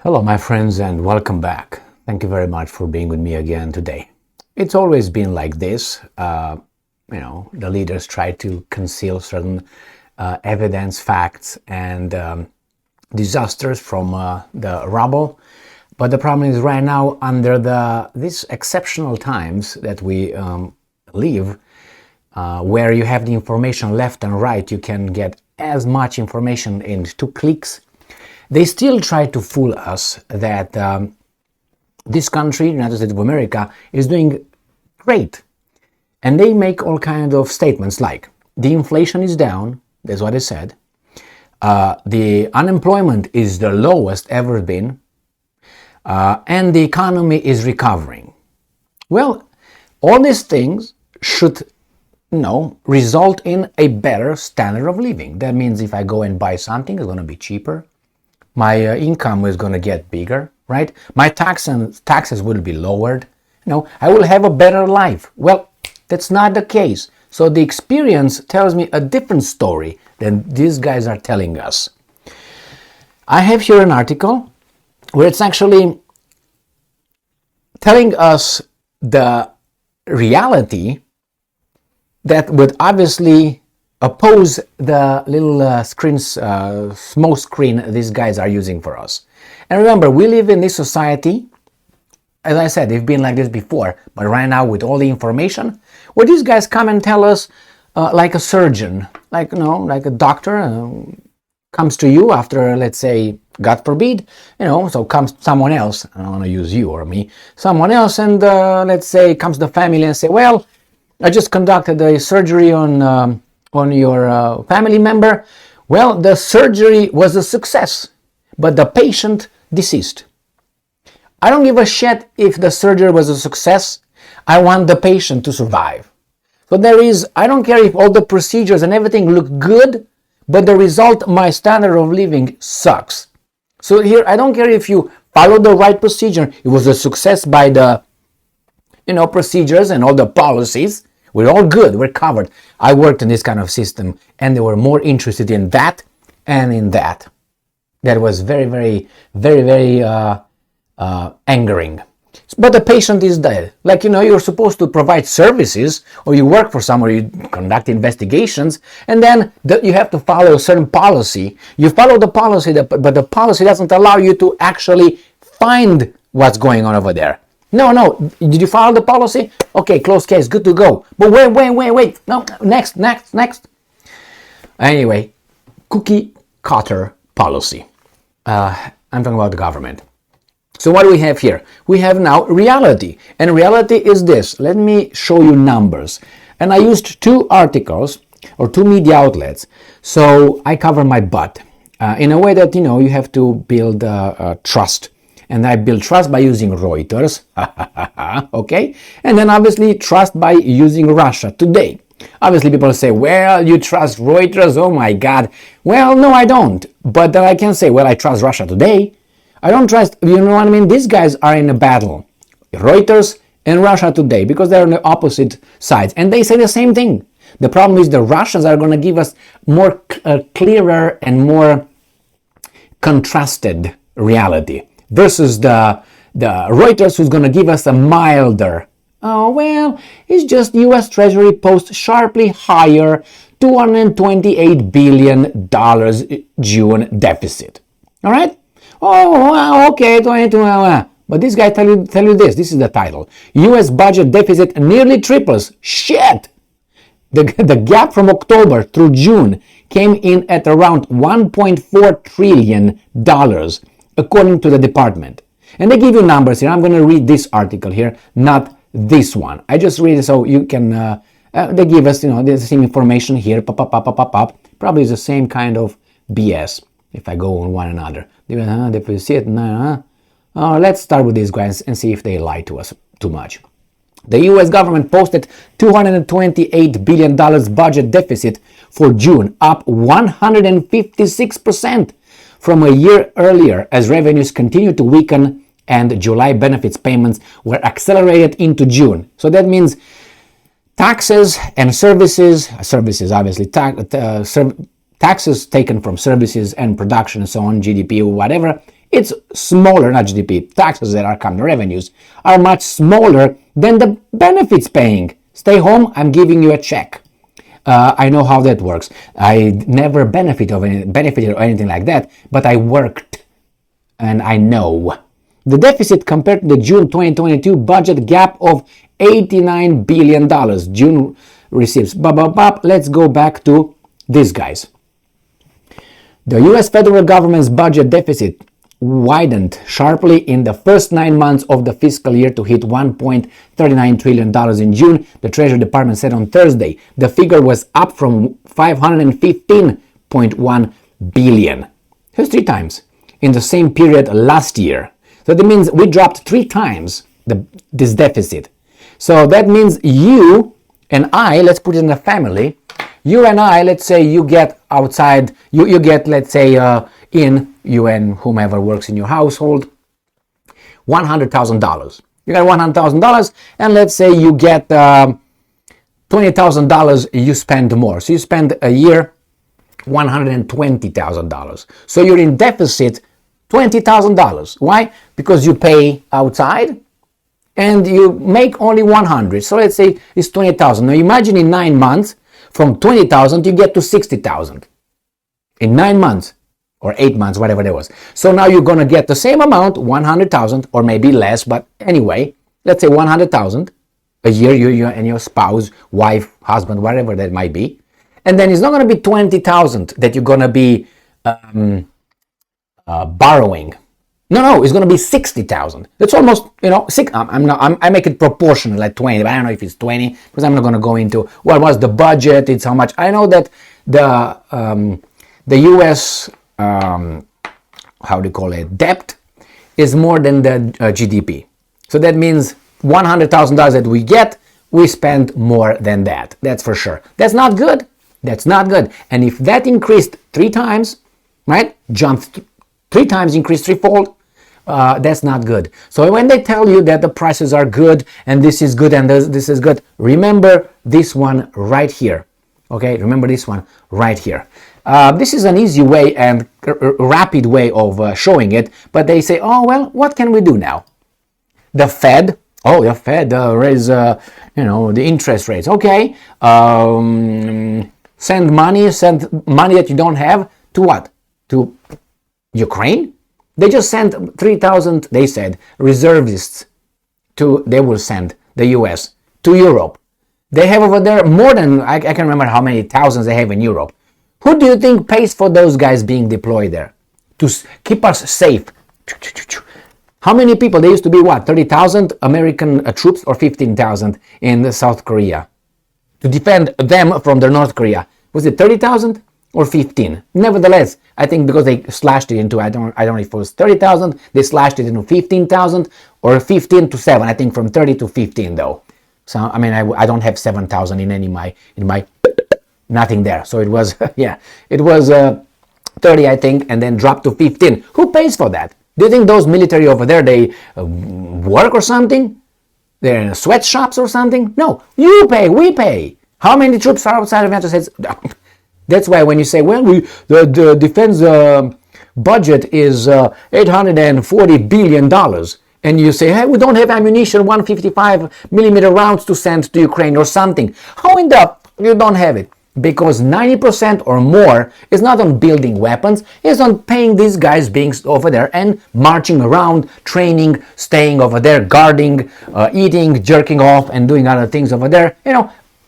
Hello, my friends, and welcome back. Thank you very much for being with me again today. It's always been like this. The leaders try to conceal certain evidence, facts, and disasters from the rubble. But the problem is right now, under these exceptional times that we live, where you have the information left and right, you can get as much information in 2 clicks. They still try to fool us that this country, United States of America, is doing great. And they make all kinds of statements like, the inflation is down, that's what they said. The unemployment is the lowest ever been. And the economy is recovering. Well, all these things should result in a better standard of living. That means if I go and buy something, it's going to be cheaper. My income is going to get bigger, right? My taxes will be lowered. I will have a better life. Well, that's not the case. So the experience tells me a different story than these guys are telling us. I have here an article where it's actually telling us the reality that would obviously oppose the little smoke screen these guys are using for us. And remember, we live in this society, as I said, they've been like this before, but right now with all the information, where these guys come and tell us like a surgeon, like a doctor comes to you after, let's say, God forbid, so comes someone else, I don't want to use you or me, someone else, and let's say comes the family and say, well, I just conducted a surgery on your family member. Well, the surgery was a success, but the patient deceased. I don't give a shit if the surgery was a success. I want the patient to survive. So I don't care if all the procedures and everything look good, but the result, my standard of living sucks. So here, I don't care if you follow the right procedure. It was a success by the, procedures and all the policies. We're all good. We're covered. I worked in this kind of system, and they were more interested in that and in that. That was very, very, very, very angering. But the patient is dead. Like, you're supposed to provide services, or you work for somewhere, you conduct investigations, and then you have to follow a certain policy. You follow the policy, but the policy doesn't allow you to actually find what's going on over there. No. Did you follow the policy? Okay, closed case, good to go. But wait. No, next. Anyway, cookie cutter policy. I'm talking about the government. So what do we have here? We have now reality. And reality is this. Let me show you numbers. And I used 2 articles or 2 media outlets. So I cover my butt in a way that, you have to build trust. And I build trust by using Reuters, okay? And then obviously trust by using Russia Today. Obviously people say, well, you trust Reuters, oh my God. Well, no, I don't. But then I can say, well, I trust Russia Today. I don't trust, you know what I mean? These guys are in a battle, Reuters and Russia Today, because they're on the opposite sides. And they say the same thing. The problem is the Russians are going to give us more clearer and more contrasted reality, versus the Reuters, who's going to give us a milder, oh, well, it's just U.S. Treasury posts sharply higher $228 billion June deficit. All right? Oh, okay, 22. But this guy tell you this. This is the title. U.S. budget deficit nearly triples. Shit! The gap from October through June came in at around $1.4 trillion, according to the department. And they give you numbers here. I'm going to read this article here, not this one. I just read it so you can, they give us, the same information here, Probably is the same kind of BS if I go on one another. Let's start with these guys and see if they lie to us too much. The U.S. government posted $228 billion budget deficit for June, up 156%. From a year earlier, as revenues continued to weaken and July benefits payments were accelerated into June. So that means taxes and services obviously, taxes taken from services and production and so on, GDP or whatever, It's smaller, not GDP. Taxes that are coming, revenues are much smaller than the benefits paying. Stay home, I'm giving you a check. I know how that works. I never benefited or anything like that, but I worked and I know. The deficit compared to the June 2022 budget gap of $89 billion. June receipts. Let's go back to these guys. The US federal government's budget deficit widened sharply in the first 9 months of the fiscal year to hit $1.39 trillion in June, the Treasury Department said on Thursday. The figure was up from $515.1 billion. That's 3 times in the same period last year. So that means we dropped 3 times this deficit. So that means you and I, let's put it in a family, you and I, let's say you get outside, you get, let's say, you and whomever works in your household, $100,000. You got $100,000, and let's say you get $20,000, you spend more. So you spend a year $120,000. So you're in deficit $20,000. Why? Because you pay outside and you make only 100. So let's say it's 20,000. Now imagine in 9 months, from 20,000 you get to 60,000. In 9 months or 8 months, whatever that was. So now you're going to get the same amount, 100,000 or maybe less, but anyway, let's say 100,000 a year, you and your spouse, wife, husband, whatever that might be. And then it's not going to be 20,000 that you're going to be borrowing. No, it's going to be 60,000. It's almost, I make it proportional, like 20, but I don't know if it's 20, because I'm not going to go into what was the budget, it's how much. I know that the U.S., debt is more than the GDP. So that means $100,000 that we get, we spend more than that. That's for sure. That's not good. That's not good. And if that increased 3 times, right, jumped 3 times, increased 3-fold, that's not good. So when they tell you that the prices are good and this is good and this is good, remember this one right here. Okay, remember this one right here. This is an easy way and rapid way of showing it, but they say, oh, well, what can we do now? The Fed raise, the interest rates. Okay, send money that you don't have to what? To Ukraine? They just sent 3,000, they said, reservists they will send the US to Europe. They have over there more than, I can't remember how many thousands they have in Europe. Who do you think pays for those guys being deployed there? To keep us safe. How many people? There used to be what? 30,000 American troops or 15,000 in South Korea to defend them from the North Korea. Was it 30,000 or 15? Nevertheless, I think because they slashed it into, I don't know if it was 30,000, they slashed it into 15,000 or 15 to 7. I think from 30 to 15 though. So I mean, I don't have 7,000 in my nothing there. So it was it was 30, I think, and then dropped to 15. Who pays for that? Do you think those military over there, they work or something? They're in sweatshops or something? No, you pay, we pay. How many troops are outside of the United States? That's why when you say, well, the defense budget is $840 billion, and you say, hey, we don't have ammunition, 155 millimeter rounds to send to Ukraine or something. How in the you don't have it? Because 90% or more is not on building weapons, it's on paying these guys being over there and marching around, training, staying over there, guarding, eating, jerking off, and doing other things over there,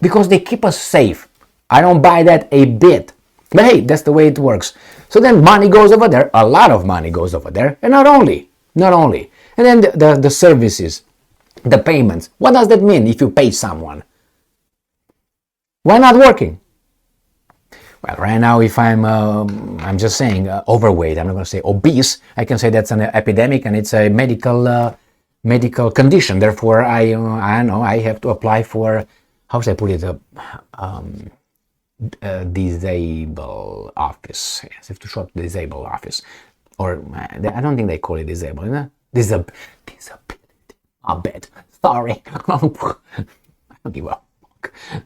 because they keep us safe. I don't buy that a bit. But hey, that's the way it works. So then money goes over there, a lot of money goes over there, and not only. And then the services, the payments. What does that mean if you pay someone? Why not working? Well, right now, if I'm just saying overweight, I'm not going to say obese. I can say that's an epidemic and it's a medical condition. Therefore, I know I have to apply for, how should I put it, disabled office. Yes, I have to show up the disabled office, or I don't think they call it disabled. Disability. I bet. Sorry. I don't give up.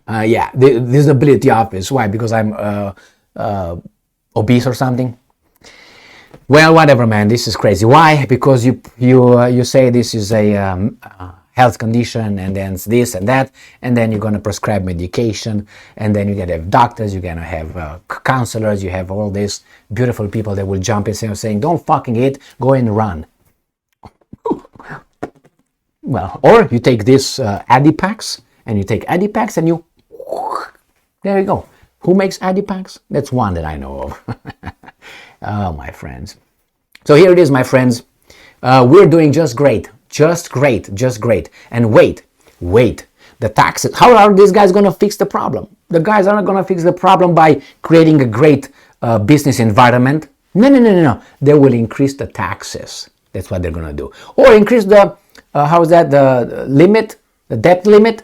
The disability office. Why? Because I'm obese or something. Well, whatever, man. This is crazy. Why? Because you say this is a health condition, and then this and that, and then you're gonna prescribe medication, and then you're gonna have doctors, you're gonna have counselors, you have all these beautiful people that will jump in saying, "Don't fucking eat, go and run." Well, or you take this Adipacks, and you take Adipacks, and you there you go. Who makes Adipacks? That's one that I know of. Oh, my friends. So here it is, my friends. We're doing just great. Just great. Just great. And wait. The taxes. How are these guys going to fix the problem? The guys are not going to fix the problem by creating a great business environment. No. They will increase the taxes. That's what they're going to do. Or increase the, the limit, the debt limit.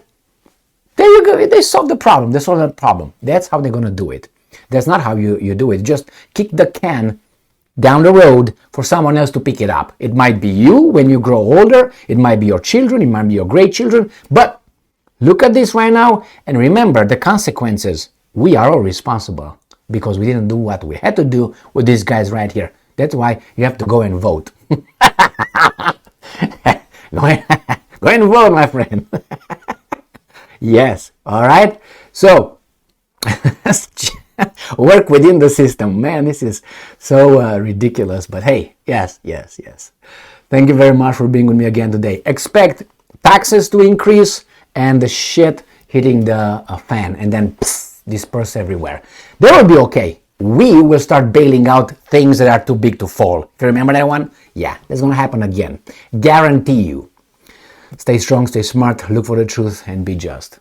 There you go. They solve the problem. They solve the problem. That's how they're going to do it. That's not how you do it. Just kick the can down the road for someone else to pick it up. It might be you when you grow older. It might be your children. It might be your great children. But look at this right now and remember the consequences. We are all responsible because we didn't do what we had to do with these guys right here. That's why you have to go and vote. Go and vote, my friend. Yes. All right. So work within the system. Man, this is so ridiculous. But hey, yes. Thank you very much for being with me again today. Expect taxes to increase and the shit hitting the fan and then disperse everywhere. They will be okay. We will start bailing out things that are too big to fall. If you remember that one? Yeah, that's going to happen again. Guarantee you. Stay strong, stay smart, look for the truth, and be just.